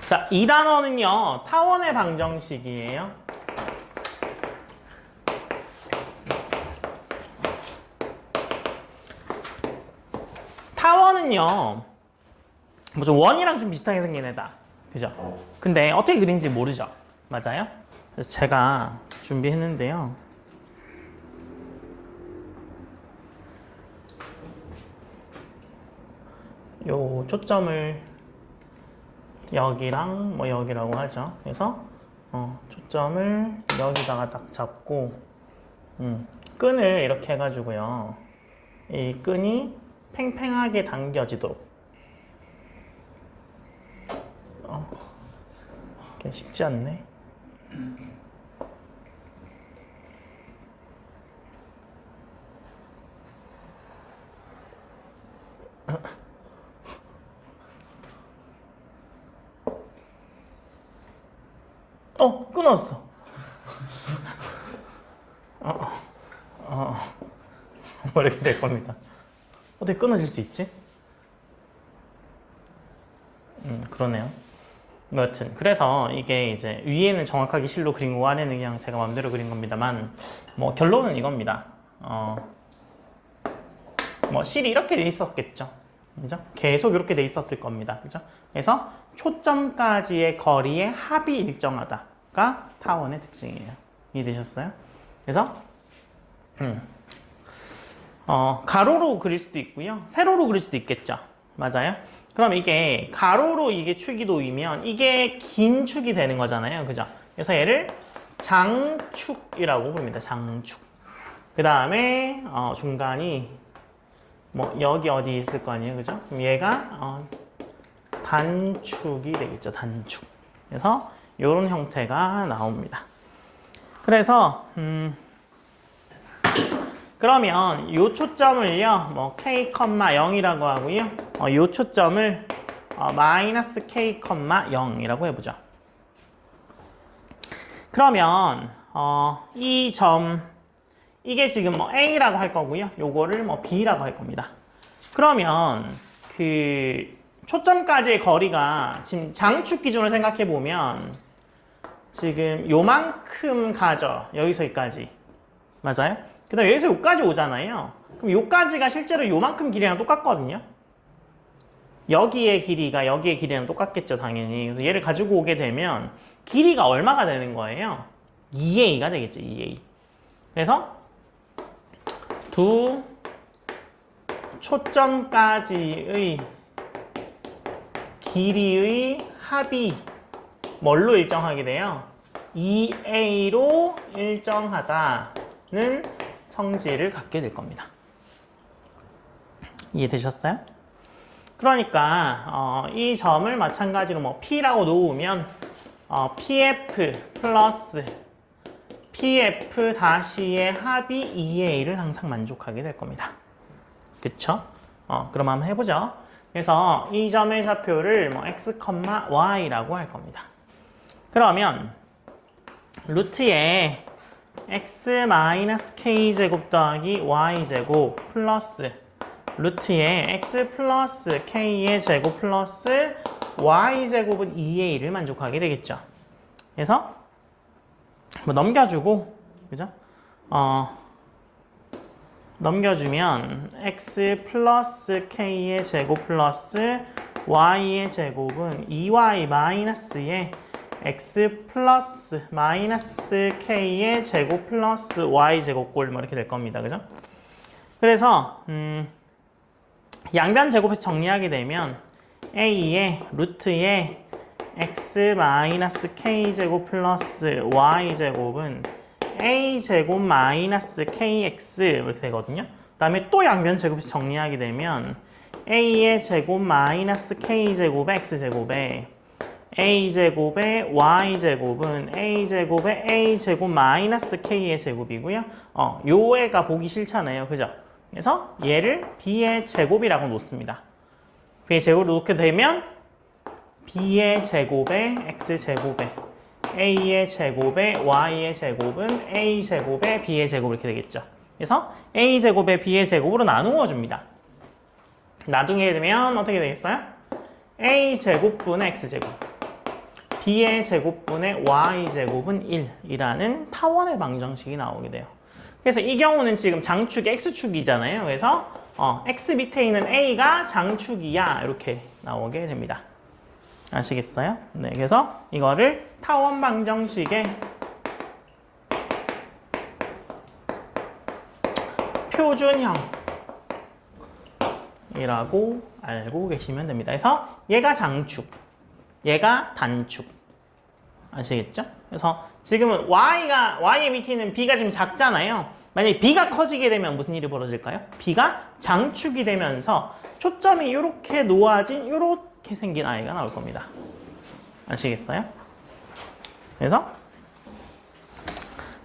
자, 이 단어는요, 타원의 방정식이에요. 타원은요, 뭐 좀 원이랑 좀 비슷하게 생긴 애다. 그죠? 근데 어떻게 그린지 모르죠? 맞아요? 그래서 제가 준비했는데요. 요 초점을 여기랑 뭐 여기라고 하죠. 그래서 초점을 여기다가 딱 잡고 끈을 이렇게 해가지고요. 이 끈이 팽팽하게 당겨지도록. 이게 쉽지 않네. 끊었어. 뭐 이렇게 될 겁니다. 어떻게 끊어질 수 있지? 그러네요. 뭐 여튼 그래서 이게 이제 위에는 정확하게 실로 그린 거고 안에는 그냥 제가 마음대로 그린 겁니다만 뭐 결론은 이겁니다. 뭐 실이 이렇게 돼 있었겠죠. 그죠? 계속 이렇게 돼 있었을 겁니다. 그죠? 그래서 초점까지의 거리의 합이 일정하다가 타원의 특징이에요. 이해되셨어요? 그래서 가로로 그릴 수도 있고요. 세로로 그릴 수도 있겠죠. 맞아요? 그럼 이게 가로로 이게 축이 놓이면 이게 긴 축이 되는 거잖아요. 그죠? 그래서 얘를 장축이라고 부릅니다. 장축. 그 다음에 중간이 뭐 여기 어디 있을 거 아니에요. 그죠? 그럼 얘가 단축이 되겠죠. 단축. 그래서 이런 형태가 나옵니다. 그래서 그러면 이 초점을요, 뭐 k, 0이라고 하고요. 이 초점을 마이너스 k, 0이라고 해보죠. 그러면 이 점, 이게 지금 뭐 a라고 할 거고요. 요거를 뭐 b라고 할 겁니다. 그러면 그 초점까지의 거리가 지금 장축 기준으로 생각해 보면 지금 요만큼 가죠. 여기서 여기까지. 맞아요? 그 다음에 여기서 여기까지 오잖아요. 그럼 여기까지가 실제로 요만큼 길이랑 똑같거든요. 여기의 길이가 여기의 길이랑 똑같겠죠, 당연히. 그래서 얘를 가지고 오게 되면 길이가 얼마가 되는 거예요? 2a가 되겠죠, 2a. 그래서 두 초점까지의 길이의 합이 뭘로 일정하게 돼요? 2a로 일정하다는 성질을 갖게 될 겁니다. 이해되셨어요? 그러니까 이 점을 마찬가지로 뭐 P라고 놓으면 PF 플러스 PF 다시의 합이 2A를 항상 만족하게 될 겁니다. 그쵸? 그럼 한번 해보죠. 그래서 이 점의 좌표를 뭐 X, Y라고 할 겁니다. 그러면 루트에 x-k제곱 더하기 y제곱 플러스 루트에 x 플러스 k의 제곱 플러스 y제곱은 2a를 만족하게 되겠죠. 그래서 뭐 넘겨주고, 그죠? 넘겨주면 x 플러스 k의 제곱 플러스 y의 제곱은 2y 마이너스의 x 플러스 마이너스 k의 제곱 플러스 y 제곱꼴 뭐 이렇게 될 겁니다. 그죠? 그래서 양변 제곱해서 정리하게 되면 a의 루트의 x 마이너스 k 제곱 플러스 y 제곱은 a 제곱 마이너스 kx 이렇게 되거든요. 그 다음에 또 양변 제곱해서 정리하게 되면 a의 제곱 마이너스 k 제곱의 x 제곱에 a제곱의 y제곱은 a제곱의 a제곱 마이너스 k의 제곱이고요. 요 애가 보기 싫잖아요. 그죠? 그래서 얘를 b의 제곱이라고 놓습니다. b의 제곱을 놓게 되면 b의 제곱의 x제곱에 a의 제곱에 y의 제곱은 a제곱에 b의 제곱 이렇게 되겠죠. 그래서 a제곱에 b의 제곱으로 나누어 줍니다. 나중에 되면 어떻게 되겠어요? a제곱분의 x제곱 b의 제곱분의 y제곱은 1이라는 타원의 방정식이 나오게 돼요. 그래서 이 경우는 지금 장축이 x축이잖아요. 그래서 x 밑에 있는 a가 장축이야 이렇게 나오게 됩니다. 아시겠어요? 네, 그래서 이거를 타원 방정식의 표준형이라고 알고 계시면 됩니다. 그래서 얘가 장축, 얘가 단축. 아시겠죠? 그래서 지금은 y의 밑에 있는 b가 지금 작잖아요. 만약에 b가 커지게 되면 무슨 일이 벌어질까요? b가 장축이 되면서 초점이 이렇게 놓아진 이렇게 생긴 아이가 나올 겁니다. 아시겠어요? 그래서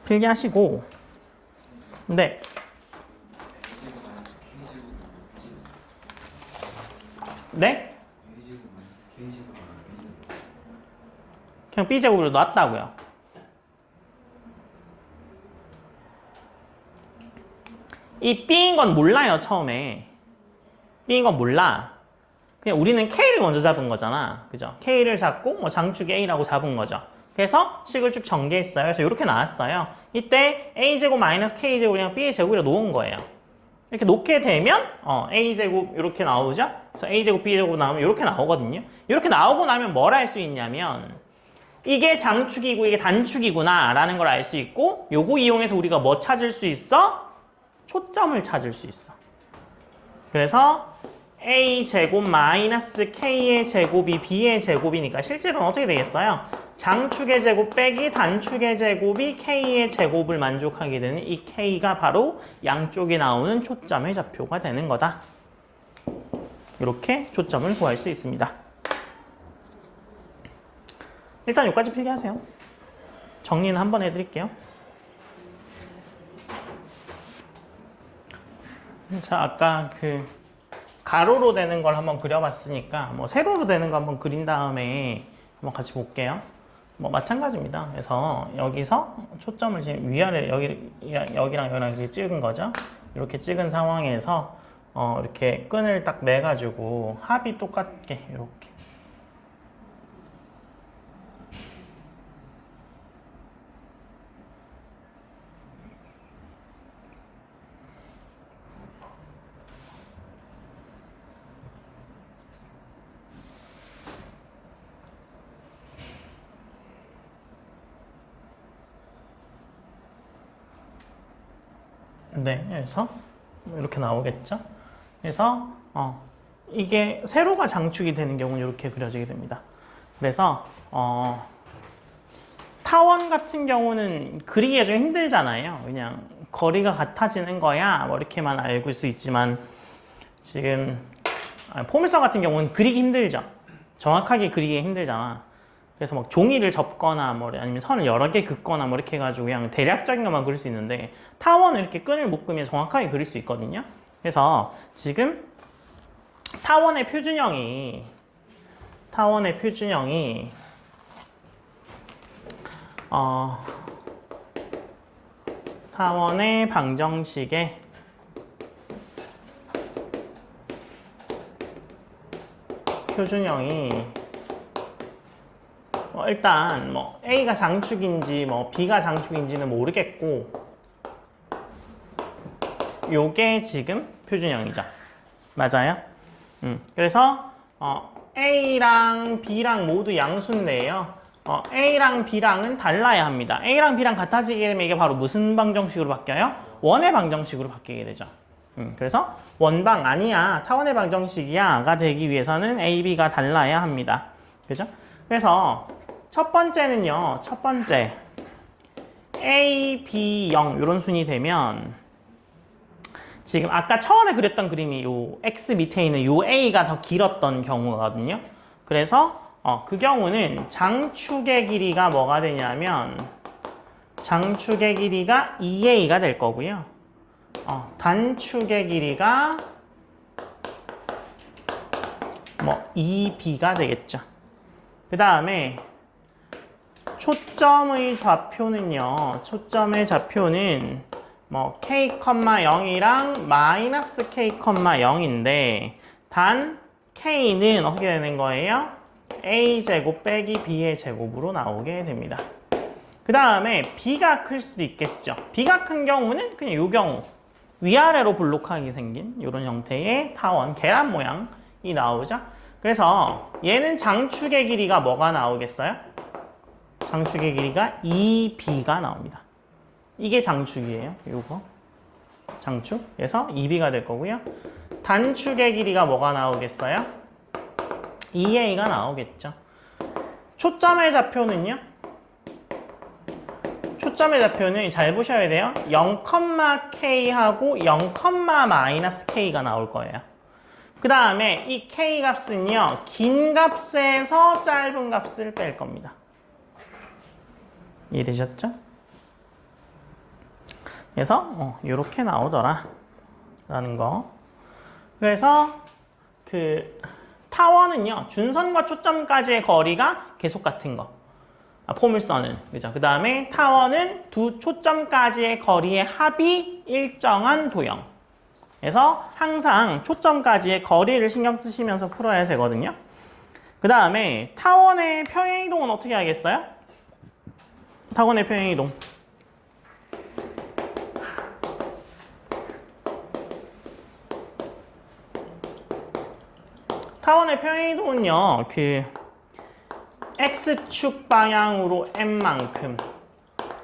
필기하시고 네. 네? 그냥 b제곱으로 놨다고요. 이 b인 건 몰라요, 처음에. b인 건 몰라. 그냥 우리는 k를 먼저 잡은 거잖아. 그죠? k를 잡고 뭐 장축 a라고 잡은 거죠. 그래서 식을 쭉 전개했어요. 그래서 이렇게 나왔어요. 이때 a제곱 마이너스 k제곱 그냥 b의 제곱이라 놓은 거예요. 이렇게 놓게 되면 a제곱 이렇게 나오죠? 그래서 a제곱 b제곱 나오면 이렇게 나오거든요. 이렇게 나오고 나면 뭘 할 수 있냐면 이게 장축이고 이게 단축이구나 라는 걸 알 수 있고 요거 이용해서 우리가 뭐 찾을 수 있어? 초점을 찾을 수 있어. 그래서 a제곱 마이너스 k의 제곱이 b의 제곱이니까 실제로는 어떻게 되겠어요? 장축의 제곱 빼기 단축의 제곱이 k의 제곱을 만족하게 되는 이 k가 바로 양쪽에 나오는 초점의 좌표가 되는 거다. 이렇게 초점을 구할 수 있습니다. 일단 여기까지 필기하세요. 정리는 한번 해드릴게요. 자, 아까 그 가로로 되는 걸 한번 그려봤으니까 뭐 세로로 되는 거 한번 그린 다음에 한번 같이 볼게요. 뭐 마찬가지입니다. 그래서 여기서 초점을 지금 위아래 여기랑 여기랑 이렇게 찍은 거죠. 이렇게 찍은 상황에서 이렇게 끈을 딱 매가지고 합이 똑같게 이렇게. 네, 그래서 이렇게 나오겠죠. 그래서 이게 세로가 장축이 되는 경우는 이렇게 그려지게 됩니다. 그래서 타원 같은 경우는 그리기가 좀 힘들잖아요. 그냥 거리가 같아지는 거야 뭐 이렇게만 알고 수 있지만 지금 포물선 같은 경우는 그리기 힘들죠. 정확하게 그리기 힘들잖아. 그래서 막 종이를 접거나 뭐 아니면 선을 여러 개 긋거나 뭐 이렇게 해가지고 그냥 대략적인 것만 그릴 수 있는데 타원은 이렇게 끈을 묶으면 정확하게 그릴 수 있거든요. 그래서 지금 타원의 표준형이 타원의 방정식의 표준형이 일단 뭐 A가 장축인지 뭐 B가 장축인지는 모르겠고 요게 지금 표준형이죠. 맞아요? 그래서 A랑 B랑 모두 양수인데요. A랑 B랑은 달라야 합니다. A랑 B랑 같아지게 되면 이게 바로 무슨 방정식으로 바뀌어요? 원의 방정식으로 바뀌게 되죠. 그래서 원방 아니야, 타원의 방정식이야가 되기 위해서는 A, B가 달라야 합니다. 그죠? 그래서 첫 번째는요, 첫 번째 A, B, 0 이런 순이 되면 지금 아까 처음에 그렸던 그림이 요 X 밑에 있는 요 A가 더 길었던 경우거든요. 그래서 그 경우는 장축의 길이가 뭐가 되냐면 장축의 길이가 2A가 될 거고요. 단축의 길이가 뭐 2B가 되겠죠. 그 다음에 초점의 좌표는요. 초점의 좌표는 뭐 k,0이랑 마이너스 k,0인데 단 k는 어떻게 되는 거예요? a제곱 빼기 b의 제곱으로 나오게 됩니다. 그 다음에 b가 클 수도 있겠죠. b가 큰 경우는 그냥 이 경우 위아래로 볼록하게 생긴 이런 형태의 타원, 계란 모양이 나오죠. 그래서 얘는 장축의 길이가 뭐가 나오겠어요? 장축의 길이가 2b가 나옵니다. 이게 장축이에요. 요거 장축. 그래서 2b가 될 거고요. 단축의 길이가 뭐가 나오겠어요? 2a가 나오겠죠. 초점의 좌표는요? 초점의 좌표는 잘 보셔야 돼요. 0,k하고 0,-k가 나올 거예요. 그 다음에 이 k 값은요, 긴 값에서 짧은 값을 뺄 겁니다. 이해되셨죠? 그래서 이렇게 나오더라 라는 거. 그래서 그 타원은요, 준선과 초점까지의 거리가 계속 같은 거. 포물선은, 그죠? 그 다음에 타원은 두 초점까지의 거리의 합이 일정한 도형. 그래서 항상 초점까지의 거리를 신경 쓰시면서 풀어야 되거든요. 그 다음에 타원의 평행이동은 어떻게 하겠어요? 타원의 평행이동. 타원의 평행이동은요, 그 x축 방향으로 n만큼,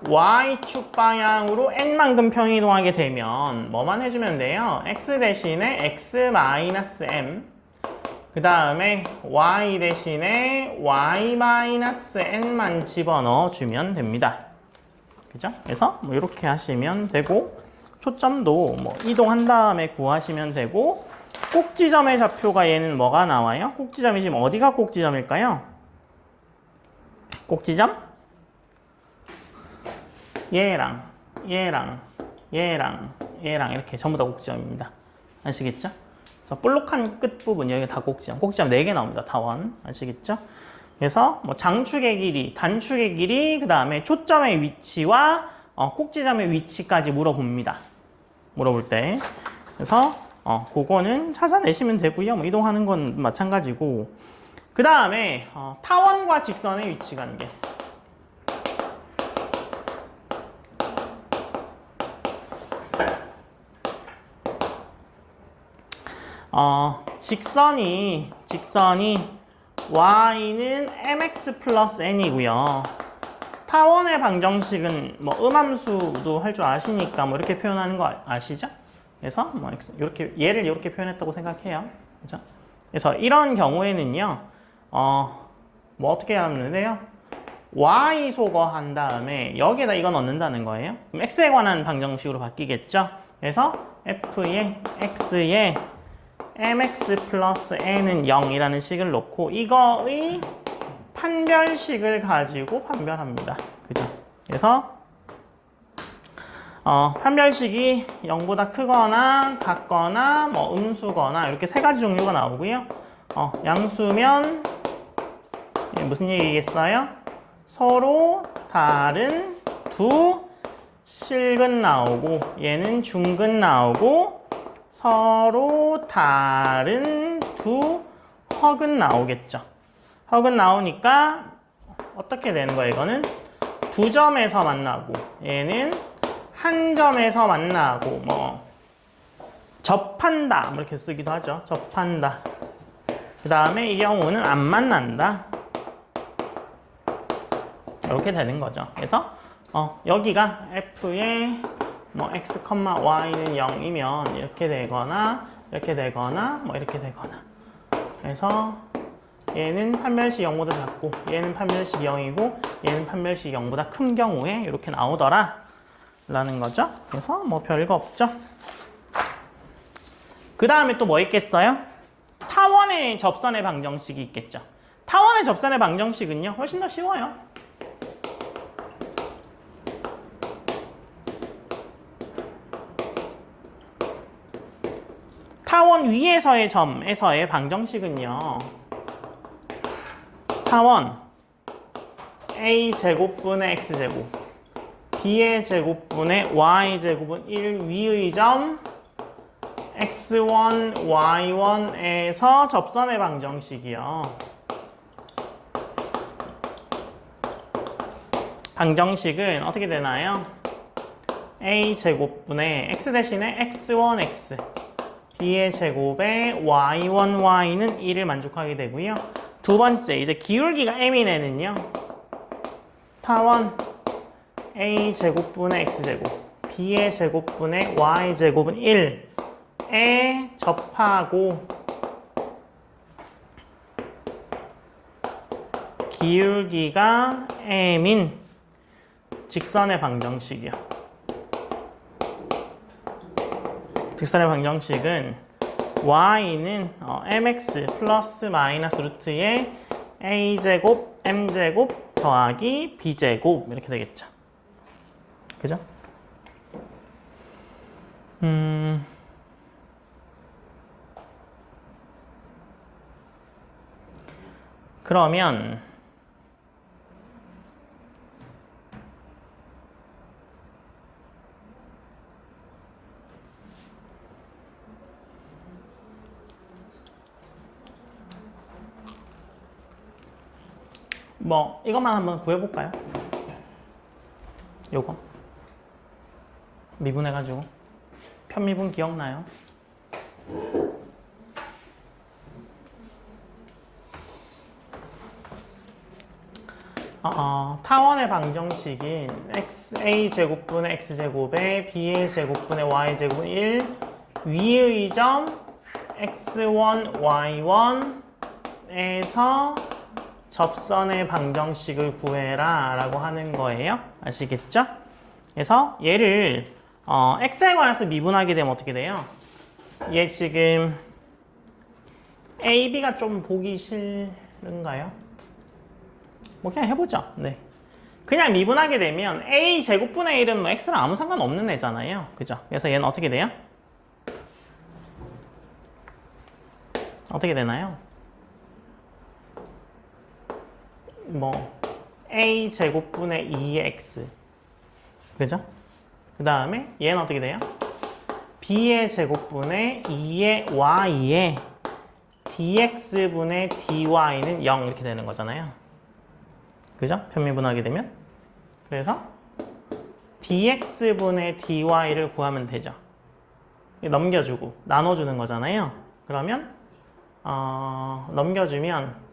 y축 방향으로 n만큼 평행이동하게 되면 뭐만 해주면 돼요? x 대신에 x-m, 그 다음에 y 대신에 y-n만 집어넣어 주면 됩니다. 그죠? 그래서 뭐 이렇게 하시면 되고, 초점도 뭐 이동한 다음에 구하시면 되고, 꼭지점의 좌표가 얘는 뭐가 나와요? 꼭지점이 지금 어디가 꼭지점일까요? 꼭지점? 얘랑 이렇게 전부 다 꼭지점입니다. 아시겠죠? 그래서 볼록한 끝부분 여기 다 꼭지점. 꼭지점 4개 나옵니다. 타원. 아시겠죠? 그래서 뭐 장축의 길이, 단축의 길이, 그 다음에 초점의 위치와 꼭지점의 위치까지 물어봅니다. 물어볼 때. 그래서 그거는 찾아내시면 되고요. 뭐 이동하는 건 마찬가지고. 그 다음에 타원과 직선의 위치 관계. 직선이 y는 mx 플러스 n이고요. 타원의 방정식은 뭐 음함수도 할 줄 아시니까 뭐 이렇게 표현하는 거 아시죠? 그래서 뭐 이렇게 얘를 이렇게 표현했다고 생각해요. 그죠? 그래서 이런 경우에는요, 뭐 어떻게 하면 돼요? y 소거한 다음에 여기에다 이거 넣는다는 거예요. 그럼 x에 관한 방정식으로 바뀌겠죠? 그래서 f의 x에 mx 플러스 n은 0이라는 식을 놓고 이거의 판별식을 가지고 판별합니다. 그죠? 그래서 판별식이 0보다 크거나 같거나 뭐 음수거나 이렇게 세 가지 종류가 나오고요. 양수면 무슨 얘기겠어요? 서로 다른 두 실근 나오고 얘는 중근 나오고 서로 다른 두 허근 나오겠죠. 허근 나오니까 어떻게 되는 거예요? 이거는 두 점에서 만나고 얘는 한 점에서 만나고 뭐 접한다 뭐 이렇게 쓰기도 하죠. 접한다. 그 다음에 이 경우는 안 만난다. 이렇게 되는 거죠. 그래서 여기가 f의 뭐 x, y는 0이면 이렇게 되거나 이렇게 되거나 뭐 이렇게 되거나. 그래서 얘는 판별식 0보다 작고 얘는 판별식 0이고 얘는 판별식 0보다 큰 경우에 이렇게 나오더라 라는 거죠. 그래서 뭐 별거 없죠. 그 다음에 또 뭐 있겠어요? 타원의 접선의 방정식이 있겠죠. 타원의 접선의 방정식은요 훨씬 더 쉬워요. 타원 위에서의 점에서의 방정식은요, 타원 a제곱분의 x제곱 b의 제곱분의 y제곱은 1 위의 점 x1, y1에서 접선의 방정식이요. 방정식은 어떻게 되나요? a 제곱분의 x 대신에 x1x b의 제곱에 y1y는 1을 만족하게 되고요. 두 번째, 이제 기울기가 m인 애는요. 타원 a 제곱분의 x 제곱 b의 제곱분의 y 제곱은 1에 접하고 기울기가 m인 직선의 방정식이요. 직선의 방정식은 y는 mx 플러스 마이너스 루트의 a제곱 m제곱 더하기 b제곱 이렇게 되겠죠. 그죠? 그러면 뭐 이것만 한번 구해볼까요? 요거 미분해가지고 편미분 기억나요? 타원의 방정식인 a 제곱분의 x 제곱에 b의 제곱분의 y 제곱은 1 위의 점 x1 y1에서 접선의 방정식을 구해라 라고 하는 거예요. 아시겠죠? 그래서 얘를 x에 관해서 미분하게 되면 어떻게 돼요? 얘 지금 a, b가 좀 보기 싫은가요? 뭐 그냥 해보죠. 네. 그냥 미분하게 되면 a 제곱분의 1은 뭐 x랑 아무 상관없는 애잖아요. 그죠? 그래서 얘는 어떻게 돼요? 어떻게 되나요? 뭐 a 제곱분의 2의 x 그죠? 그 다음에 얘는 어떻게 돼요? b의 제곱분의 2의 y에 dx분의 dy는 0 이렇게 되는 거잖아요. 그죠? 편미분하게 되면 그래서 dx분의 dy를 구하면 되죠. 넘겨주고 나눠주는 거잖아요. 그러면 넘겨주면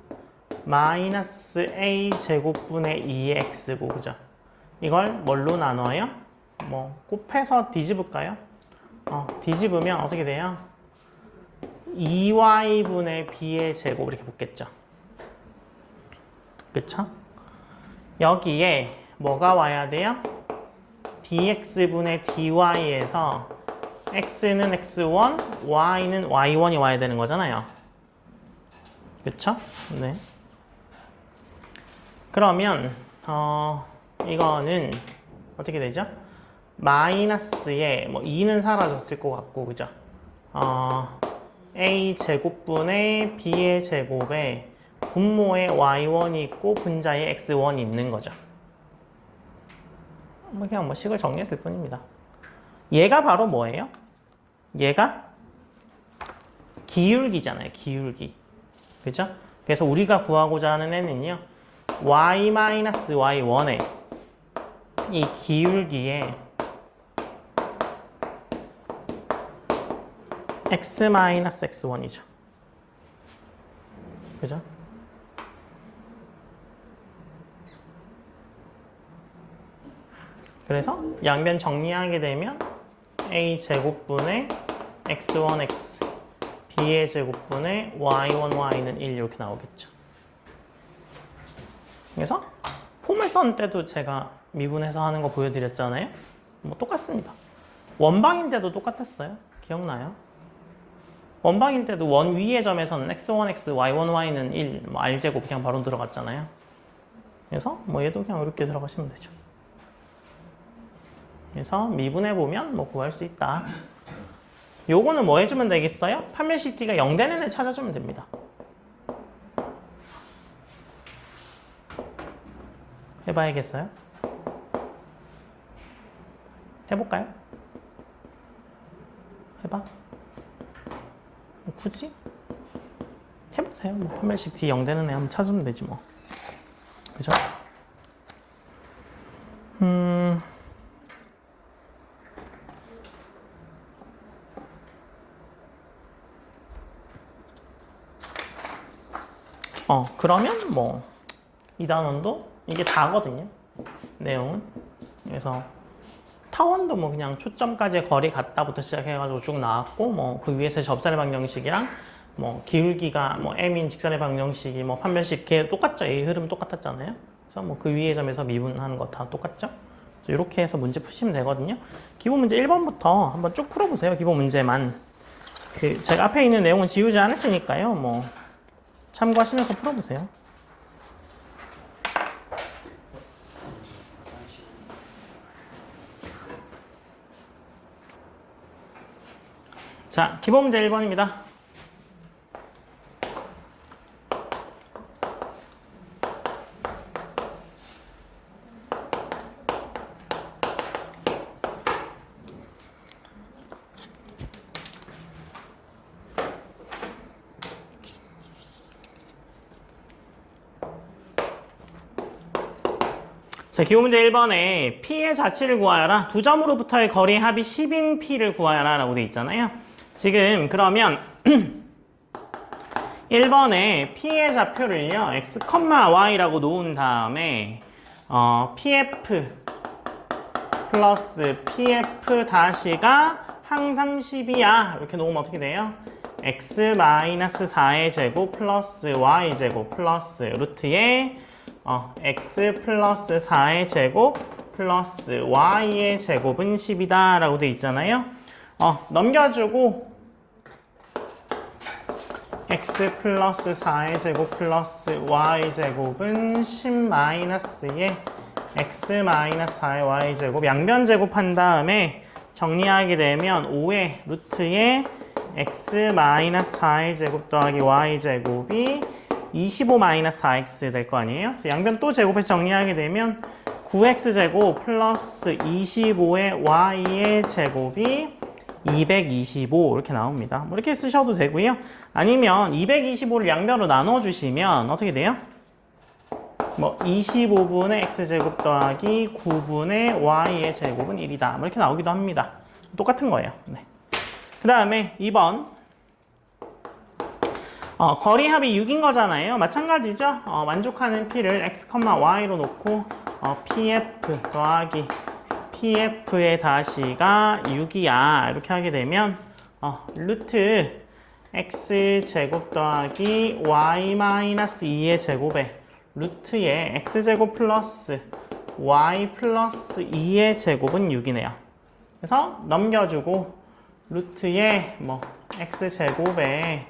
마이너스 a 제곱분의 2의 x고 그죠? 이걸 뭘로 나눠요? 뭐 곱해서 뒤집을까요? 뒤집으면 어떻게 돼요? 2y분의 b의 제곱 이렇게 붙겠죠. 그쵸? 여기에 뭐가 와야 돼요? dx분의 dy에서 x는 x1, y는 y1이 와야 되는 거잖아요. 그쵸? 네. 그러면 이거는 어떻게 되죠? 마이너스에 뭐 2는 사라졌을 것 같고 그죠? a 제곱분의 b의 제곱에 분모에 y1이 있고 분자에 x1이 있는 거죠. 그냥 뭐 식을 정리했을 뿐입니다. 얘가 바로 뭐예요? 얘가 기울기잖아요. 기울기. 그죠? 그래서 우리가 구하고자 하는 애는요. y-y1에 이 기울기에 x-x1이죠. 그죠? 그래서 양변 정리하게 되면 a 제곱분의 x1x b의 제곱분의 y1y는 1 이렇게 나오겠죠. 그래서 포물선 때도 제가 미분해서 하는 거 보여드렸잖아요. 뭐 똑같습니다. 원방일 때도 똑같았어요. 기억나요? 원방일 때도 원 위의 점에서는 x1x, y1y는 1, 뭐 r제곱 그냥 바로 들어갔잖아요. 그래서 뭐 얘도 그냥 이렇게 들어가시면 되죠. 그래서 미분해보면 뭐 구할 수 있다. 요거는 뭐 해주면 되겠어요? 판별 CT가 0 되는 애 찾아주면 됩니다. 해봐야겠어요? 해볼까요? 해봐. 굳이? 해보세요. 뭐 판별 CT 0 되는 애 한번 찾으면 되지 뭐. 그죠? 그러면 뭐 이 단원도 이게 다거든요. 내용은. 그래서 타원도 뭐 그냥 초점까지의 거리 같다부터 시작해가지고 쭉 나왔고, 뭐 그 위에서 접선의 방정식이랑 뭐 기울기가 뭐 m인 직선의 방정식이 뭐 판별식 걔 똑같죠. 이 흐름 똑같았잖아요. 그래서 뭐 그 위의 점에서 미분하는 거 다 똑같죠. 이렇게 해서 문제 푸시면 되거든요. 기본 문제 1번부터 한번 쭉 풀어보세요. 기본 문제만. 제가 앞에 있는 내용은 지우지 않을 테니까요. 뭐 참고하시면서 풀어보세요. 자, 기본 문제 1번입니다. 자, 기본 문제 1번에 P의 자치를 구하여라. 두 점으로부터의 거리 합이 10인 P를 구하여라 라고 되어 있잖아요. 지금 그러면 1번에 P의 좌표를요, X, Y라고 놓은 다음에 PF 플러스 PF 다시가 항상 10이야. 이렇게 놓으면 어떻게 돼요? X 마이너스 4의 제곱 플러스 Y 제곱 플러스 루트에 x 플러스 4의 제곱 플러스 y의 제곱은 10이다 라고 되어 있잖아요. 넘겨주고 x 플러스 4의 제곱 플러스 y 제곱은 10 마이너스의 x 마이너스 4의 y 제곱 양변 제곱한 다음에 정리하게 되면 5의 루트의 x 마이너스 4의 제곱 더하기 y 제곱이 25-4x 될 거 아니에요? 양변 또 제곱해서 정리하게 되면 9x제곱 플러스 25의 y의 제곱이 225 이렇게 나옵니다. 뭐 이렇게 쓰셔도 되고요. 아니면 225를 양변으로 나눠주시면 어떻게 돼요? 뭐 25분의 x제곱 더하기 9분의 y의 제곱은 1이다. 뭐 이렇게 나오기도 합니다. 똑같은 거예요. 네. 그 다음에 2번. 거리 합이 6인 거잖아요. 마찬가지죠. 만족하는 P를 X, Y로 놓고 PF 더하기 PF의 다시가 6이야. 이렇게 하게 되면 루트 X제곱 더하기 Y-2의 제곱에 루트의 X제곱 플러스 Y 플러스 2의 제곱은 6이네요. 그래서 넘겨주고 루트의 뭐 X제곱에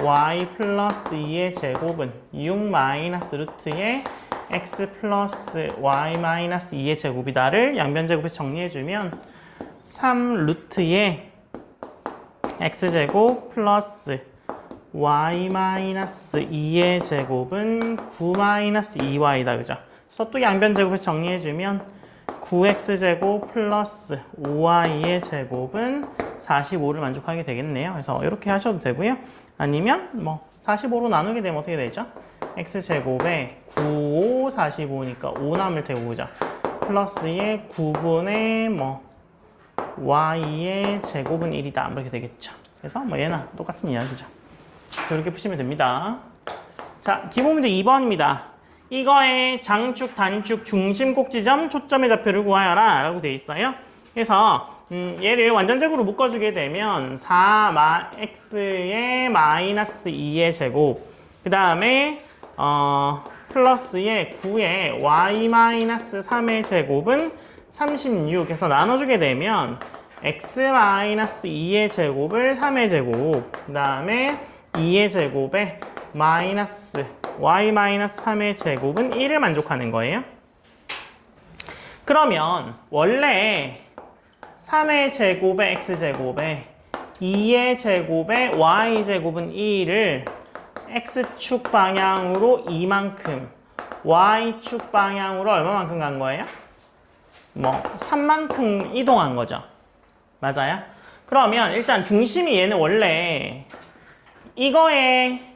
y 플러스 2의 제곱은 6 마이너스 루트의 x 플러스 y 마이너스 2의 제곱이다를 양변 제곱에서 정리해주면 3 루트의 x제곱 플러스 y 마이너스 2의 제곱은 9 마이너스 2y다. 그죠? 그래서 또 양변 제곱에서 정리해주면 9x제곱 플러스 5y의 제곱은 45를 만족하게 되겠네요. 그래서 이렇게 하셔도 되고요. 아니면 뭐 45로 나누게 되면 어떻게 되죠? x제곱에 9, 5, 45니까 5 남을 테고 그죠? 플러스의 9분의 뭐 y의 제곱은 1이다. 이렇게 되겠죠. 그래서 뭐 얘나 똑같은 이야기죠. 그래서 이렇게 푸시면 됩니다. 자, 기본 문제 2번입니다. 이거의 장축, 단축, 중심, 꼭지점, 초점의 좌표를 구하여라 라고 되어 있어요. 그래서 얘를 완전제곱으로 묶어주게 되면 4x의 마이너스 2의 제곱 그 다음에 플러스의 9의 y 마이너스 3의 제곱은 36 해서 나눠주게 되면 x 마이너스 2의 제곱을 3의 제곱 그 다음에 2의 제곱에 마이너스 y 마이너스 3의 제곱은 1을 만족하는 거예요. 그러면 원래 3의 제곱에 x제곱에 2의 제곱에 y제곱은 2를 x축 방향으로 이만큼 y축 방향으로 얼마만큼 간 거예요? 뭐 3만큼 이동한 거죠. 맞아요? 그러면 일단 중심이 얘는 원래 이거의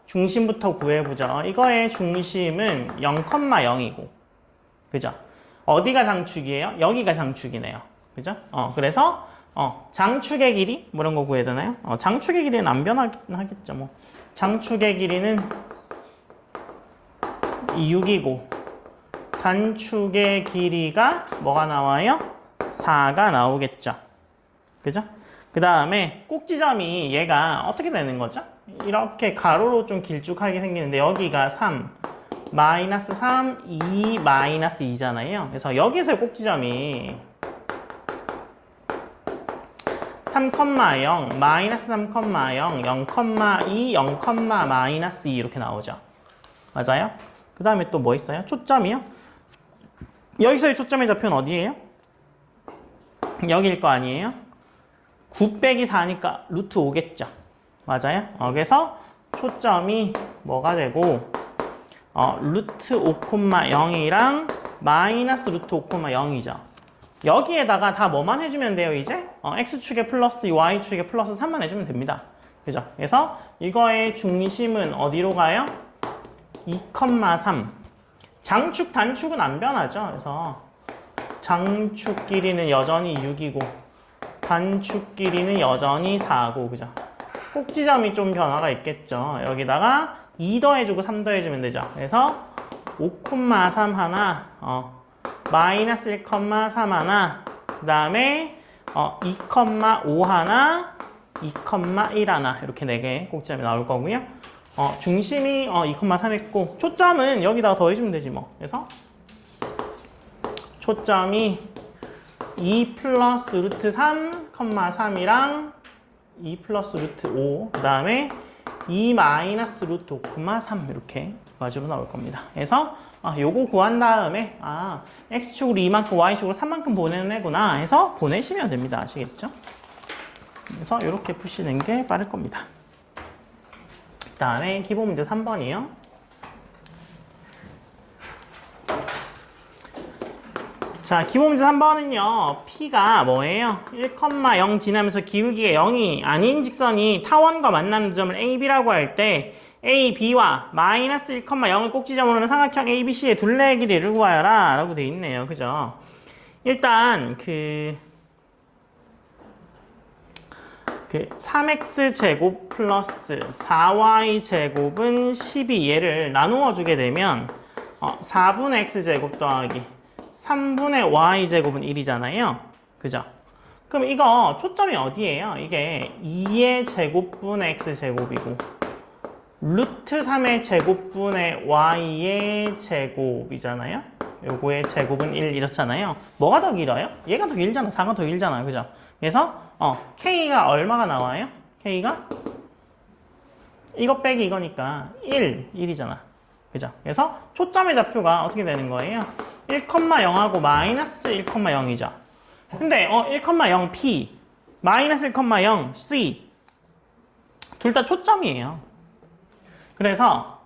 중심부터 구해보죠. 이거의 중심은 0,0이고 그죠? 어디가 장축이에요? 여기가 장축이네요. 그죠? 그래서 장축의 길이 뭐 이런 거 구해야 되나요? 장축의 길이는 안 변하겠죠. 뭐 장축의 길이는 6이고 단축의 길이가 뭐가 나와요? 4가 나오겠죠. 그죠? 그 다음에 꼭지점이 얘가 어떻게 되는 거죠? 이렇게 가로로 좀 길쭉하게 생기는데 여기가 3, 마이너스 3, 2, 마이너스 2잖아요. 그래서 여기서의 꼭지점이 3,0, 마이너스 3,0, 0,2, 0, 마이너스 2 이렇게 나오죠. 맞아요? 그 다음에 또 뭐 있어요? 초점이요? 여기서의 초점의 좌표는 어디예요? 여기일 거 아니에요? 9 빼기 4니까 루트 5겠죠. 맞아요? 그래서 초점이 뭐가 되고 루트 5,0이랑 마이너스 루트 5,0이죠. 여기에다가 다 뭐만 해주면 돼요, 이제? X축에 플러스 2, Y축에 플러스 3만 해주면 됩니다. 그죠? 그래서 이거의 중심은 어디로 가요? 2,3. 장축, 단축은 안 변하죠. 그래서 장축 길이는 여전히 6이고 단축 길이는 여전히 4고, 그죠? 꼭지점이 좀 변화가 있겠죠. 여기다가 2 더해주고 3 더해주면 되죠. 그래서 5,3 하나, 마이너스 1,3 하나, 그 다음에 2,5 하나, 2,1 하나 이렇게 4개 꼭지점이 나올 거고요. 중심이 2,3 했고 초점은 여기다가 더해주면 되지 뭐. 그래서 초점이 2 플러스 루트 3, 3이랑 2 플러스 루트 5, 그 다음에 2 마이너스 루트 5,3 이렇게 두 가지로 나올 겁니다. 그래서 요거 구한 다음에 X축으로 2만큼, Y축으로 3만큼 보내는 애구나 해서 보내시면 됩니다. 아시겠죠? 그래서 이렇게 푸시는 게 빠를 겁니다. 그 다음에 기본 문제 3번이요. 자, 기본 문제 3번은요. P가 뭐예요? 1,0 지나면서 기울기가 0이 아닌 직선이 타원과 만나는 점을 A, B라고 할 때 A, B와 마이너스 1,0을 꼭지점으로는 삼각형 ABC의 둘레의 길이를 구하여라 라고 돼 있네요. 그죠? 일단 그 3x제곱 플러스 4y제곱은 12 얘를 나누어 주게 되면 4분의 x제곱 더하기 3분의 y제곱은 1이잖아요. 그죠? 그럼 이거 초점이 어디예요? 이게 2의 제곱분의 x제곱이고 루트 3의 제곱분의 y의 제곱이잖아요. 요거의 제곱은 1 이렇잖아요. 뭐가 더 길어요? 얘가 더 길잖아. 4가 더 길잖아. 그죠? 그래서 K가 얼마가 나와요? K가 이거 빼기 이거니까 1이잖아. 그죠? 그래서 초점의 좌표가 어떻게 되는 거예요? 1,0하고 마이너스 1,0이죠. 근데 1,0 P, 마이너스 1,0 C 둘 다 초점이에요. 그래서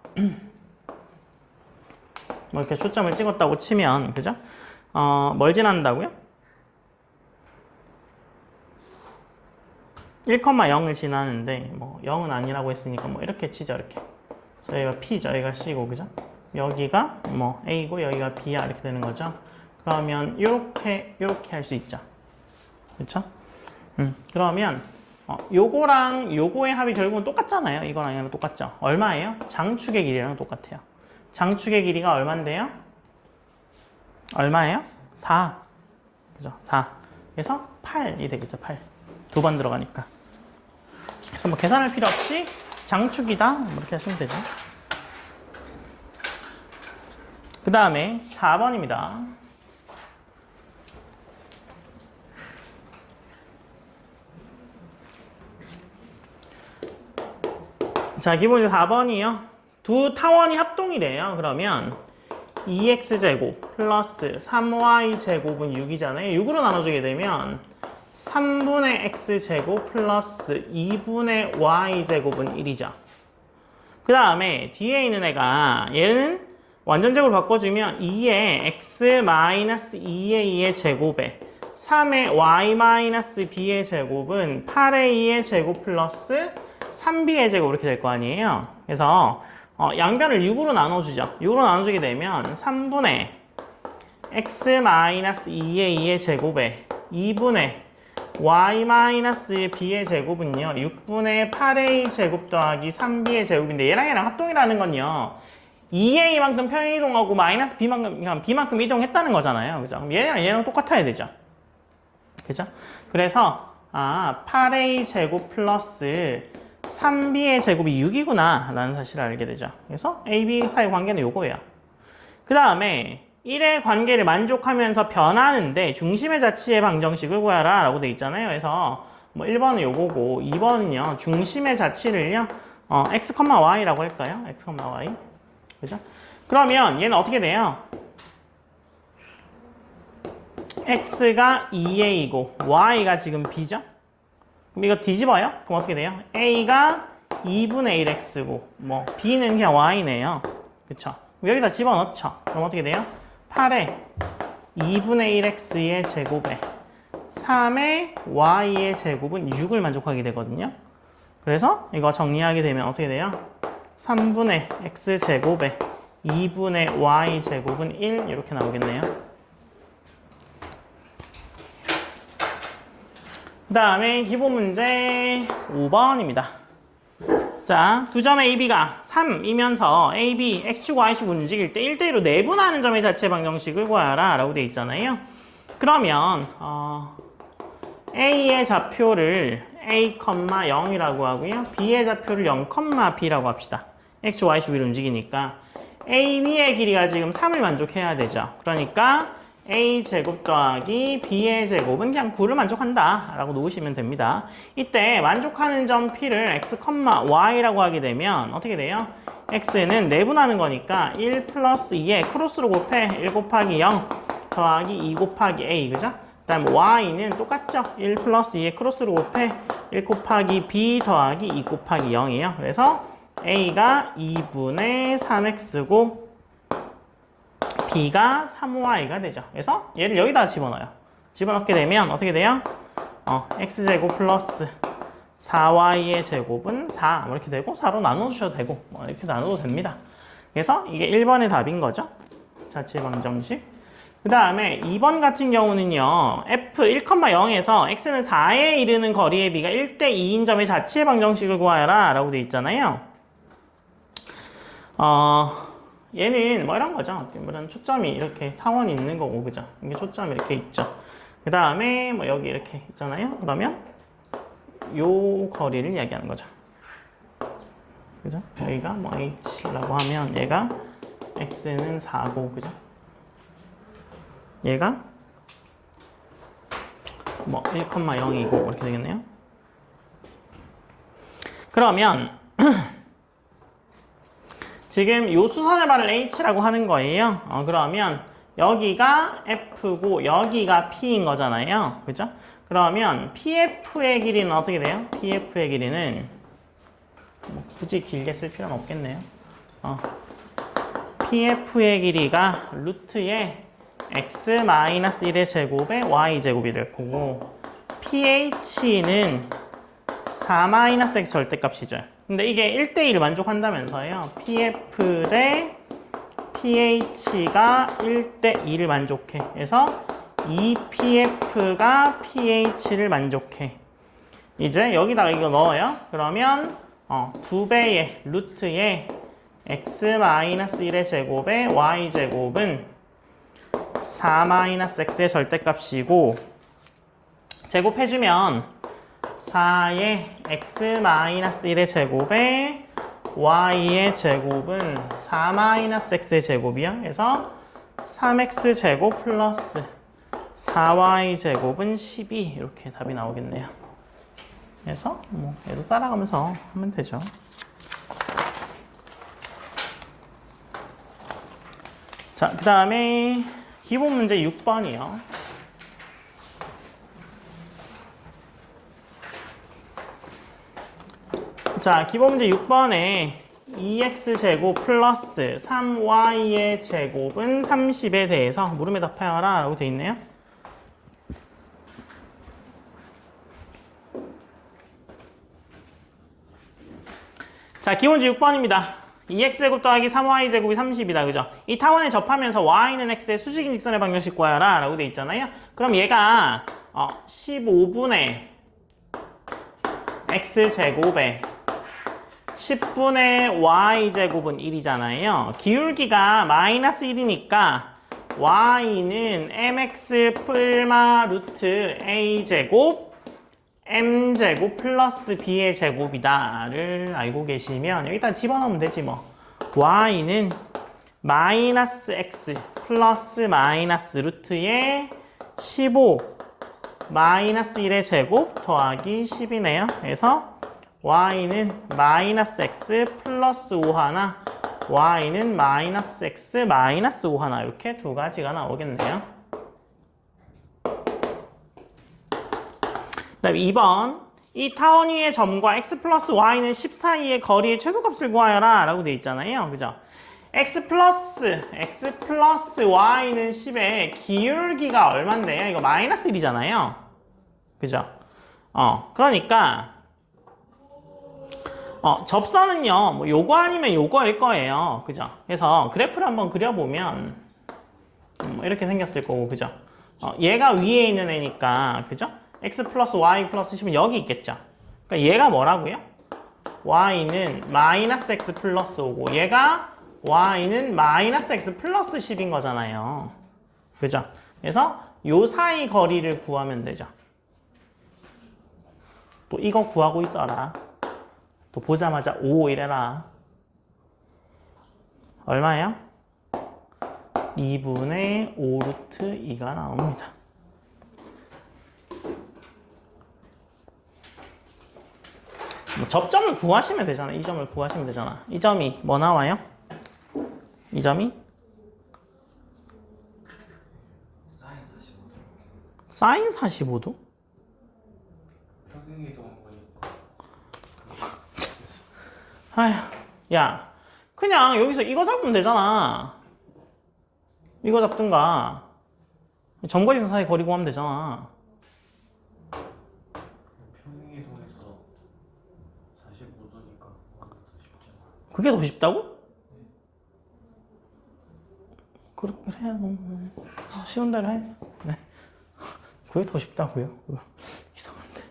뭐 이렇게 초점을 찍었다고 치면 그죠? 뭘 지난다고요? 1,0을 지나는데 뭐 0은 아니라고 했으니까 뭐 이렇게 치죠. 이렇게 여기가 P죠. 여기가 C고 그죠? 여기가 뭐 A고 여기가 B야 이렇게 되는 거죠. 그러면 요렇게 할 수 있죠. 그렇죠? 그러면 요거랑 요거의 합이 결국은 똑같잖아요. 이거랑 이거랑 똑같죠. 얼마예요? 장축의 길이랑 똑같아요. 장축의 길이가 얼만데요? 얼마예요? 4. 그죠? 4. 그래서 8이 되겠죠. 8. 두 번 들어가니까. 그래서 뭐 계산할 필요 없이 장축이다. 뭐 이렇게 하시면 되죠. 그 다음에 4번입니다. 자, 기본적으로 4번이요. 두 타원이 합동이래요. 그러면 2x제곱 플러스 3y제곱은 6이잖아요. 6으로 나눠주게 되면 3분의 x제곱 플러스 2분의 y제곱은 1이죠. 그 다음에 뒤에 있는 애가 얘는 완전제곱으로 바꿔주면 2의 x 마이너스 2의 2의 제곱에 3의 y 마이너스 b의 제곱은 8의 2의 제곱 플러스 3b의 제곱 이렇게 될 거 아니에요. 그래서 양변을 6으로 나눠주죠. 6으로 나눠주게 되면 3분의 x 마이너스 2의 2의 제곱에 2분의 y 마이너스 b의 제곱은요 6분의 8a 제곱 더하기 3b의 제곱인데 얘랑 합동이라는 건요 2a만큼 편이동하고 마이너스 b만큼 이동했다는 거잖아요. 그죠? 그럼 얘랑 얘랑 똑같아야 되죠. 그죠? 그래서 8a 제곱 플러스 3b의 제곱이 6이구나 라는 사실을 알게 되죠. 그래서 a, b 사이 관계는 요거예요. 그 다음에 1의 관계를 만족하면서 변하는데 중심의 자치의 방정식을 구하라 라고 돼 있잖아요. 그래서 뭐 1번은 요거고 2번은요 중심의 자치를요 x, y라고 할까요? x, y. 그죠? 그러면 얘는 어떻게 돼요? x가 2a이고 y가 지금 b죠? 그럼 이거 뒤집어요? 그럼 어떻게 돼요? a가 2분의 1x고 뭐 b는 그냥 y네요. 그쵸? 여기다 집어넣죠. 그럼 어떻게 돼요? 8에 2분의 1x의 제곱에 3의 y의 제곱은 6을 만족하게 되거든요. 그래서 이거 정리하게 되면 어떻게 돼요? 3분의 x제곱에 2분의 y제곱은 1 이렇게 나오겠네요. 그 다음에 기본 문제 5번입니다. 자, 두 점의 AB가 3이면서 AB, X축과 Y축 움직일 때 1대1로 내분하는 점의 자체 방정식을 구하라 라고 되어 있잖아요. 그러면 A의 좌표를 A, 0이라고 하고요. B의 좌표를 0, B라고 합시다. X축, Y축 위로 움직이니까 AB의 길이가 지금 3을 만족해야 되죠. 그러니까 A제곱 더하기 B의 제곱은 그냥 9를 만족한다 라고 놓으시면 됩니다. 이때 만족하는 점 P를 X, Y라고 하게 되면 어떻게 돼요? X는 내분하는 거니까 1 플러스 2에 크로스로 곱해 1 곱하기 0 더하기 2 곱하기 A 그죠? 그 다음 Y는 똑같죠? 1 플러스 2에 크로스로 곱해 1 곱하기 B 더하기 2 곱하기 0이에요. 그래서 A가 2분의 3X고 B가 3y가 되죠. 그래서 얘를 여기다 집어넣어요. 집어넣게 되면 어떻게 돼요? x제곱 플러스 4y의 제곱은 4 이렇게 되고 4로 나눠주셔도 되고 이렇게 나눠도 됩니다. 그래서 이게 1번의 답인 거죠. 자체 방정식. 그 다음에 2번 같은 경우는요. f 1,0에서 x는 4에 이르는 거리의 b가 1대 2인 점의 자체 방정식을 구하여라 라고 되어 있잖아요. 얘는 뭐 이런 거죠. 이런 초점이 이렇게 타원이 있는 거고, 그죠? 이게 초점이 이렇게 있죠. 그 다음에 뭐 여기 이렇게 있잖아요. 그러면 요 거리를 이야기하는 거죠. 그죠? 여기가 뭐 h라고 하면 얘가 x는 4고, 그죠? 얘가 뭐 1,0이고 이렇게 되겠네요. 그러면 지금 요 수선의 발을 h라고 하는 거예요. 그러면 여기가 f고 여기가 p인 거잖아요. 그죠? 그러면 pf의 길이는 어떻게 돼요? pf의 길이는 뭐 굳이 길게 쓸 필요는 없겠네요. pf의 길이가 루트의 x-1의 제곱에 y제곱이 될 거고 ph는 4-x 절대값이죠. 근데 이게 1대1을 만족한다면서요. pf 대 ph가 1대2를 만족해. 그래서 2pf가 ph를 만족해. 이제 여기다가 이거 넣어요. 그러면 2배의 루트의 x-1의 제곱에 y제곱은 4-x의 절대값이고 제곱해주면 4의 x-1의 제곱에 y의 제곱은 4-x의 제곱이요. 그래서 3x 제곱 플러스 4y 제곱은 12 이렇게 답이 나오겠네요. 그래서 뭐 얘도 따라가면서 하면 되죠. 자, 그 다음에 기본 문제 6번이요. 자, 기본 문제 6번에 2x제곱 플러스 3y의 제곱은 30에 대해서 물음에 답하여라 라고 되어 있네요. 자, 기본 문제 6번입니다. 2x제곱 더하기 3y제곱이 30이다. 그죠? 이 타원에 접하면서 y는 x의 수직인 직선의 방정식 구하여라 라고 되어 있잖아요. 그럼 얘가 15분의 x제곱에 10분의 y제곱은 1이잖아요. 기울기가 마이너스 1이니까 y는 mx 풀마 루트 a제곱 m제곱 플러스 b의 제곱이다를 알고 계시면 여기다 집어넣으면 되지 뭐. y는 마이너스 x 플러스 마이너스 루트의 15 마이너스 1의 제곱 더하기 10이네요. 그래서 y는 마이너스 x 플러스 5 하나, y는 마이너스 x 마이너스 5 하나 이렇게 두 가지가 나오겠네요. 그 다음에 2번 이 타원 위의 점과 x 플러스 y는 10 사이의 거리의 최소값을 구하여라 라고 되어 있잖아요. 그죠? x 플러스 y는 10의 기울기가 얼만데요? 이거 마이너스 1이잖아요. 그죠? 그러니까 접선은요, 뭐 요거 아니면 요거일 거예요. 그죠? 그래서 그래프를 한번 그려보면 이렇게 생겼을 거고, 그죠? 얘가 위에 있는 애니까, 그죠? x 플러스 y 플러스 10은 여기 있겠죠? 그러니까 얘가 뭐라고요? y는 마이너스 x 플러스 5고, 얘가 y는 마이너스 x 플러스 10인 거잖아요. 그죠? 그래서 요 사이 거리를 구하면 되죠. 또 이거 구하고 있어라. 또 보자마자 5 이래라. 얼마예요? 2분의 5 루트 2가 나옵니다. 뭐 접점을 구하시면 되잖아. 이 점을 구하시면 되잖아. 이 점이 뭐 나와요? 이 점이? 사인 45도? 아휴, 야, 그냥 여기서 이거 잡으면 되잖아. 이거 잡든가. 점과 지선 사이 거리 구하면 되잖아. 평행이동에서 45도니까 그게 더 쉽다고? 그렇게 해. 쉬운 대로 해. 네. 그게 더 쉽다고요? 이상한데.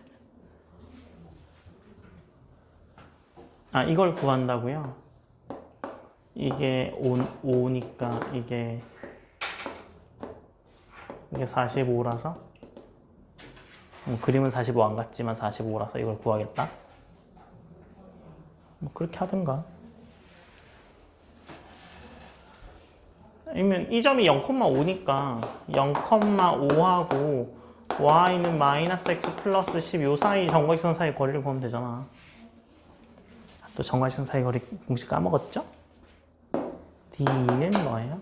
아, 이걸 구한다고요? 이게 5니까 이게 45라서 그림은 45 안 같지만 45라서 이걸 구하겠다? 뭐 그렇게 하든가. 아니면 이 점이 0,5니까 0,5하고 y는 마이너스 x 플러스 10 요 사이 점과지선 사이 거리를 보면 되잖아. 또 점과지선 사이 거리 공식 까먹었죠? d는 뭐예요?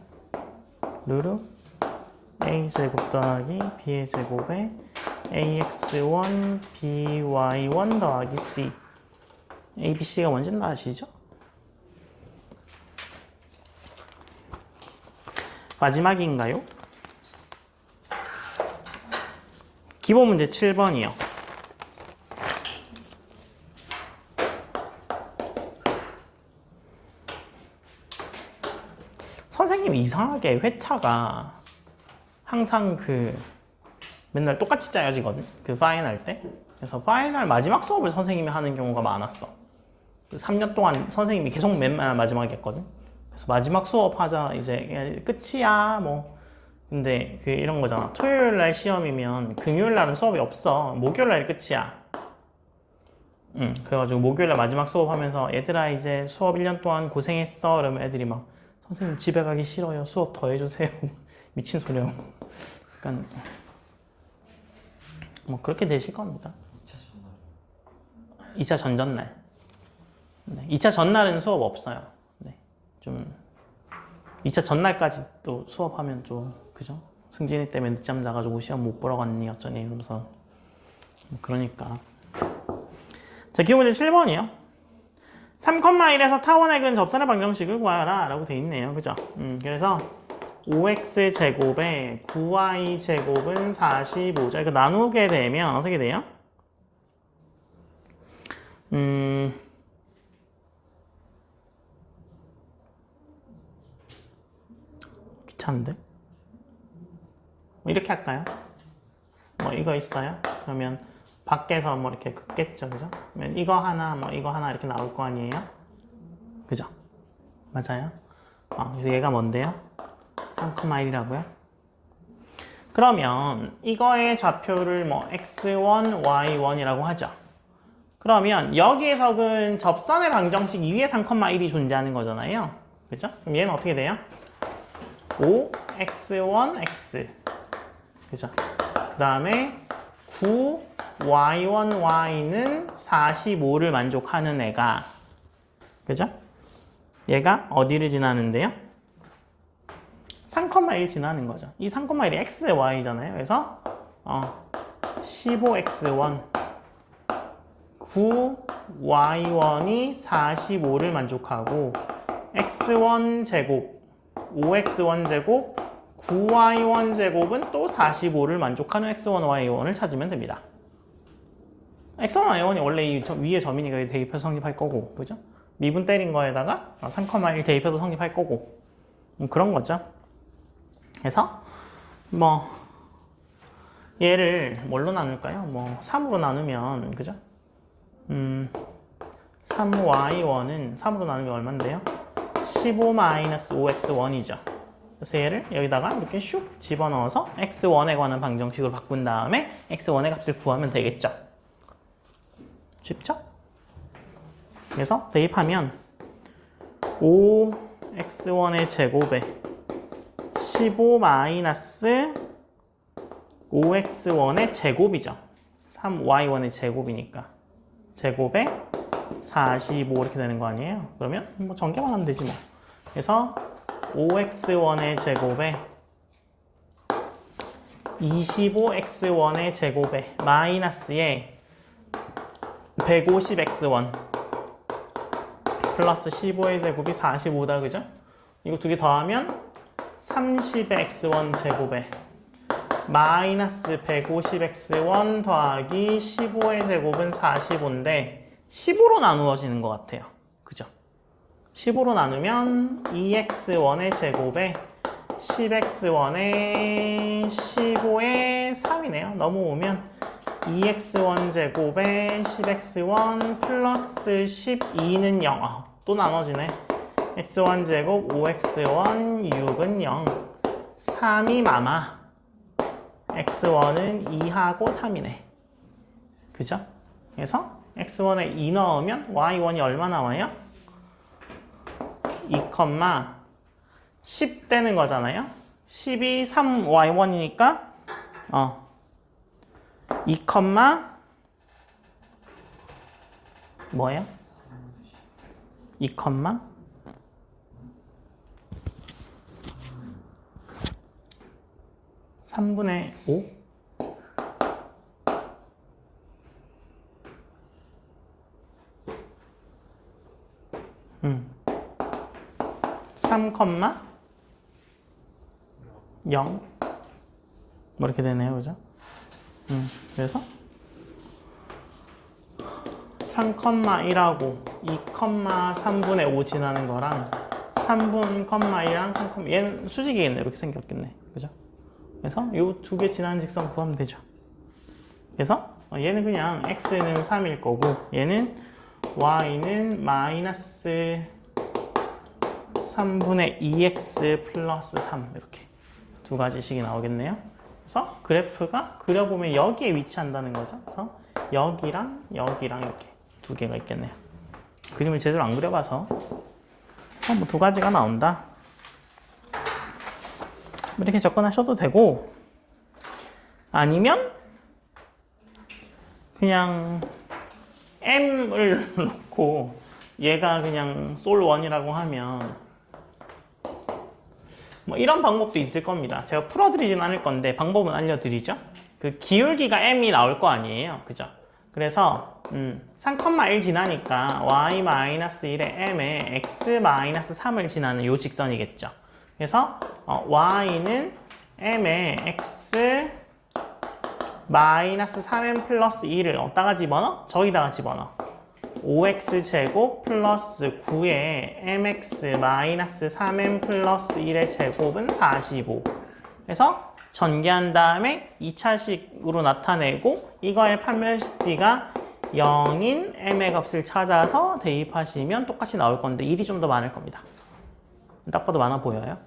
루루 a제곱 더하기 b의 제곱에 ax1 by1 더하기 c abc가 뭔지는 아시죠? 마지막인가요? 기본 문제 7번이요. 선생님이 이상하게 회차가 항상 맨날 똑같이 짜여지거든. 파이널 때. 그래서 파이널 마지막 수업을 선생님이 하는 경우가 많았어. 3년 동안 선생님이 계속 맨날 마지막에 했거든. 그래서 마지막 수업 하자 이제 끝이야 뭐. 근데 이런 거잖아. 토요일 날 시험이면 금요일 날은 수업이 없어. 목요일 날 끝이야. 그래가지고 목요일 날 마지막 수업 하면서 얘들아 이제 수업 1년 동안 고생했어. 그러면 애들이 막 선생님 집에 가기 싫어요. 수업 더 해주세요. 미친 소리야. 약간 뭐 그렇게 되실 겁니다. 2차 전전날. 네, 2차 전날은 수업 없어요. 네, 좀 2차 전날까지 또 수업하면 좀 그죠? 승진이 때문에 늦잠 자가지고 시험 못 보러 갔니 어쩌니 이러면서 그러니까. 자, 기본 문제 7번이요. 3,1에서 타원의 접선의 방정식을 구하라 라고 돼 있네요. 그죠? 그래서 5x제곱에 9y제곱은 45죠. 이거 나누게 되면 어떻게 돼요? 귀찮은데? 뭐 이렇게 할까요? 뭐 이거 있어요? 그러면 밖에서 뭐 이렇게 긋겠죠, 그죠? 그러면 이거 하나, 뭐 이거 하나 이렇게 나올 거 아니에요? 그죠? 맞아요? 그래서 얘가 뭔데요? 3,1이라고요? 그러면 이거의 좌표를 뭐 x1, y1이라고 하죠. 그러면 여기에서는 접선의 방정식 위에 3,1이 존재하는 거잖아요. 그죠? 그럼 얘는 어떻게 돼요? 5x1x. 그죠? 그 다음에 9y1y는 45를 만족하는 애가, 그죠? 얘가 어디를 지나는데요? 3,1 지나는 거죠. 이 3,1이 x, y잖아요. 그래서 15x1 9y1이 45를 만족하고 x1 제곱 5x1 제곱 9y1 제곱은 또 45를 만족하는 x1, y1을 찾으면 됩니다. x1, y1이 원래 이 위에 점이니까 대입해서 성립할 거고, 그죠? 미분 때린 거에다가 3,1 대입해서 성립할 거고, 그런 거죠. 그래서 뭐 얘를 뭘로 나눌까요? 뭐 3으로 나누면, 그죠? 3y1은 3으로 나누면 얼마인데요? 15-5x1이죠. 그래서 얘를 여기다가 이렇게 슉 집어넣어서 x1에 관한 방정식으로 바꾼 다음에 x1의 값을 구하면 되겠죠. 쉽죠? 그래서 대입하면 5x1의 제곱에 15-5x1의 제곱이죠. 3y1의 제곱이니까. 제곱에 45 이렇게 되는 거 아니에요? 그러면 뭐 전개만 하면 되지 뭐. 그래서 5x1의 제곱에 25x1의 제곱에 마이너스에 150x1 플러스 15의 제곱이 45다, 그죠? 이거 두 개 더하면 30의 x1 제곱에 마이너스 150x1 더하기 15의 제곱은 45인데 15로 나누어지는 것 같아요. 그죠? 15로 나누면 2x1의 제곱에 10x1의 15의 3이네요. 넘어오면 2x1 제곱에 10x1 플러스 12는 0. 또 나눠지네. x1 제곱 5x1 6은 0. 3이 마마. x1은 2하고 3이네. 그죠? 그래서 x1에 2 넣으면 y1이 얼마 나와요? 2, 10 되는 거잖아요. 10이 3y1이니까 2, 뭐예요? 2, 3분의 5? 3, 0? 뭐 이렇게 되네요, 그죠? 그래서 3,1하고 2,3분의 5 지나는 거랑 3분, 1이랑 3, 얘는 수직이겠네. 이렇게 생겼겠네. 그죠? 그래서 요 두 개 지나는 직선 구하면 되죠. 그래서 얘는 그냥 x는 3일 거고 얘는 y는 마이너스 3분의 2x 플러스 3 이렇게 두 가지씩이 나오겠네요. 그래서 그래프가 그려보면 여기에 위치한다는 거죠. 그래서 여기랑 여기랑 이렇게 두 개가 있겠네요. 그림을 제대로 안 그려봐서 뭐 두 가지가 나온다. 이렇게 접근하셔도 되고 아니면 그냥 m을 놓고 얘가 그냥 솔1이라고 하면 뭐 이런 방법도 있을 겁니다. 제가 풀어드리진 않을 건데 방법은 알려드리죠. 그 기울기가 m이 나올 거 아니에요. 그죠? 그래서 3,1 지나니까 y-1의 m에 x-3을 지나는 요 직선이겠죠. 그래서 y는 m에 x -3m 플러스 2를 어디다가 집어넣어? 저기다가 집어넣어. 5x제곱 플러스 9의 mx-3m 플러스 1의 제곱은 45. 그래서 전개한 다음에 2차식으로 나타내고 이거의 판별식비가 0인 m의 값을 찾아서 대입하시면 똑같이 나올 건데 1이 좀 더 많을 겁니다. 딱 봐도 많아 보여요.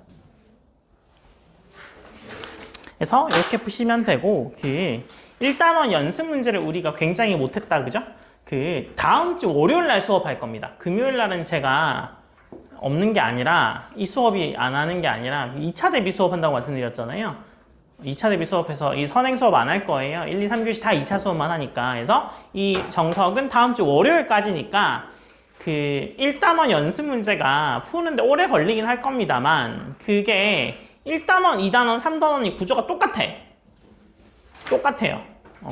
그래서 이렇게 푸시면 되고, 1단원 연습 문제를 우리가 굉장히 못했다, 그죠? 다음 주 월요일 날 수업할 겁니다. 금요일 날은 제가 없는 게 아니라, 이 수업이 안 하는 게 아니라 2차 대비 수업한다고 말씀드렸잖아요. 2차 대비 수업해서 이 선행 수업 안 할 거예요. 1, 2, 3교시 다 2차 수업만 하니까. 그래서 이 정석은 다음 주 월요일까지니까 1단원 연습 문제가 푸는데 오래 걸리긴 할 겁니다만 그게 1단원, 2단원, 3단원이 구조가 똑같아요.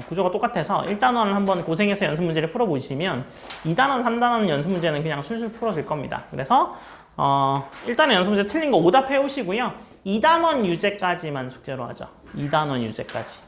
구조가 똑같아서 1단원을 한번 고생해서 연습 문제를 풀어보시면 2단원, 3단원 연습 문제는 그냥 술술 풀어질 겁니다. 그래서 1단원 연습 문제 틀린 거 오답해 오시고요. 2단원 유제까지만 숙제로 하죠. 2단원 유제까지.